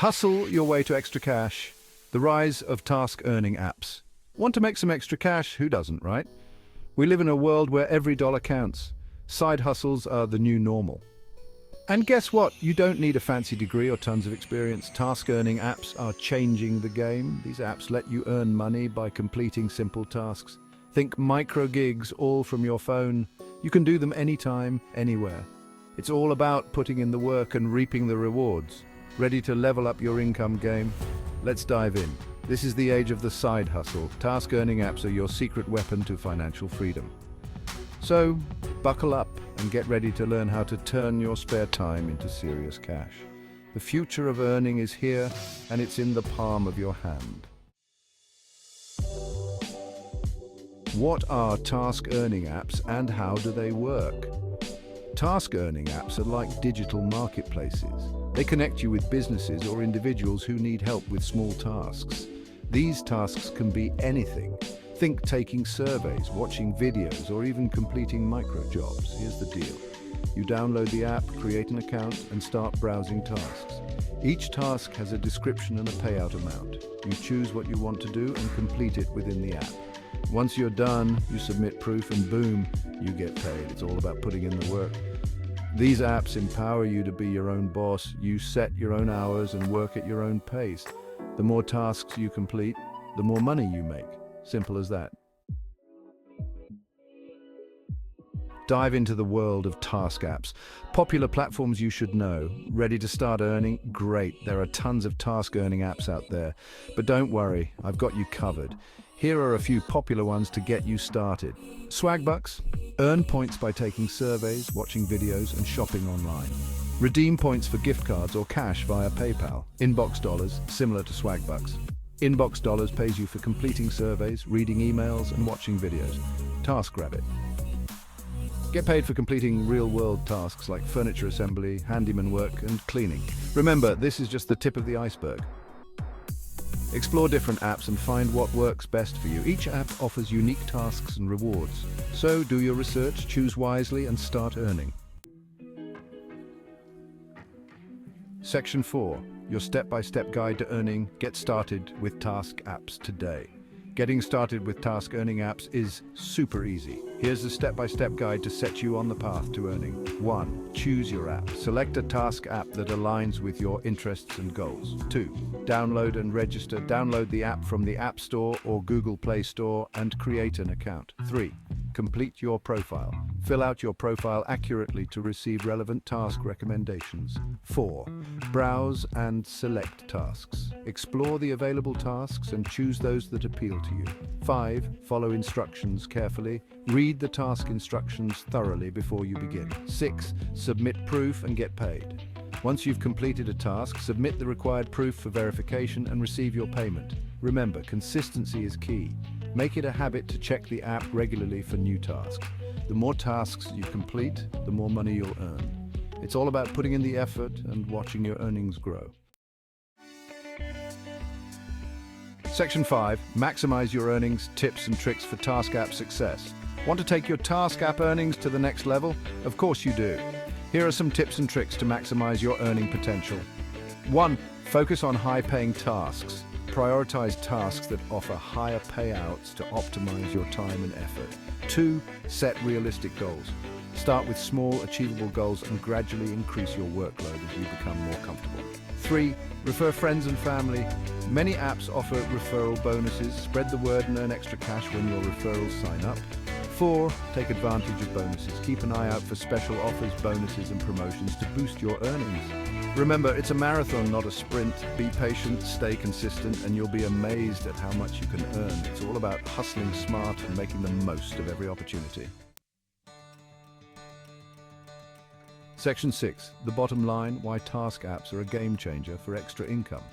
Hustle your way to extra cash. The rise of task earning apps. Want to make some extra cash? Who doesn't, right? We live in a world where every dollar counts. Side hustles are the new normal. And guess what? You don't need a fancy degree or tons of experience. Task earning apps are changing the game. These apps let you earn money by completing simple tasks. Think micro gigs, all from your phone. You can do them anytime, anywhere. It's all about putting in the work and reaping the rewards. Ready to level up your income game? Let's dive in. This is the age of the side hustle. Task earning apps are your secret weapon to financial freedom. So, buckle up and get ready to learn how to turn your spare time into serious cash. The future of earning is here, and it's in the palm of your hand. What are task earning apps and how do they work? Task earning apps are like digital marketplaces. They connect you with businesses or individuals who need help with small tasks. These tasks can be anything. Think taking surveys, watching videos, or even completing micro jobs. Here's the deal. You download the app, create an account, and start browsing tasks. Each task has a description and a payout amount. You choose what you want to do and complete it within the app. Once you're done, you submit proof and boom, you get paid. It's all about putting in the work. These apps empower you to be your own boss. You set your own hours and work at your own pace. The more tasks you complete, the more money you make. Simple as that. Dive into the world of task apps. Popular platforms you should know. Ready to start earning? Great. There are tons of task earning apps out there. But don't worry, I've got you covered. Here are a few popular ones to get you started. Swagbucks. Earn points by taking surveys, watching videos, and shopping online. Redeem points for gift cards or cash via PayPal. Inbox Dollars, similar to Swagbucks. Inbox Dollars pays you for completing surveys, reading emails, and watching videos. TaskRabbit. Get paid for completing real-world tasks like furniture assembly, handyman work, and cleaning. Remember, this is just the tip of the iceberg. Explore different apps and find what works best for you. Each app offers unique tasks and rewards. So do your research, choose wisely, and start earning. Section 4. Your step-by-step guide to earning. Get started with task apps today. Getting started with task earning apps is super easy. Here's a step-by-step guide to set you on the path to earning. 1. Choose your app. Select a task app that aligns with your interests and goals. 2. Download and register. Download the app from the App Store or Google Play Store and create an account. 3. Complete your profile. Fill out your profile accurately to receive relevant task recommendations. 4. Browse and select tasks. Explore the available tasks and choose those that appeal to you. 5. Follow instructions carefully. Read the task instructions thoroughly before you begin. 6. Submit proof and get paid. Once you've completed a task, submit the required proof for verification and receive your payment. Remember, consistency is key. Make it a habit to check the app regularly for new tasks. The more tasks you complete, the more money you'll earn. It's all about putting in the effort and watching your earnings grow. Section 5. Maximize your earnings, tips and tricks for task app success. Want to take your task app earnings to the next level? Of course you do. Here are some tips and tricks to maximize your earning potential. 1. Focus on high-paying tasks. Prioritize tasks that offer higher payouts to optimize your time and effort. 2. Set realistic goals. Start with small, achievable goals and gradually increase your workload as you become more comfortable. 3. Refer friends and family. Many apps offer referral bonuses. Spread the word and earn extra cash when your referrals sign up. 4. Take advantage of bonuses. Keep an eye out for special offers, bonuses, and promotions to boost your earnings. Remember, it's a marathon, not a sprint. Be patient, stay consistent, and you'll be amazed at how much you can earn. It's all about hustling smart and making the most of every opportunity. Section 6. The bottom line, why task apps are a game changer for extra income.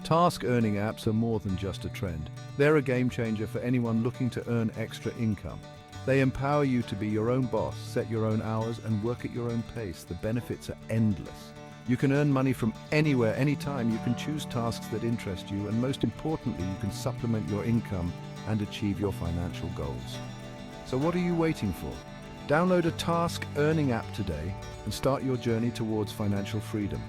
Task earning apps are more than just a trend. They're a game changer for anyone looking to earn extra income. They empower you to be your own boss, set your own hours, and work at your own pace. The benefits are endless. You can earn money from anywhere, anytime. You can choose tasks that interest you, and most importantly, you can supplement your income and achieve your financial goals. So what are you waiting for? Download a task earning app today and start your journey towards financial freedom.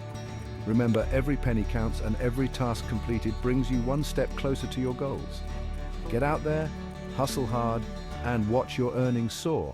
Remember, every penny counts and every task completed brings you one step closer to your goals. Get out there, hustle hard, and watch your earnings soar.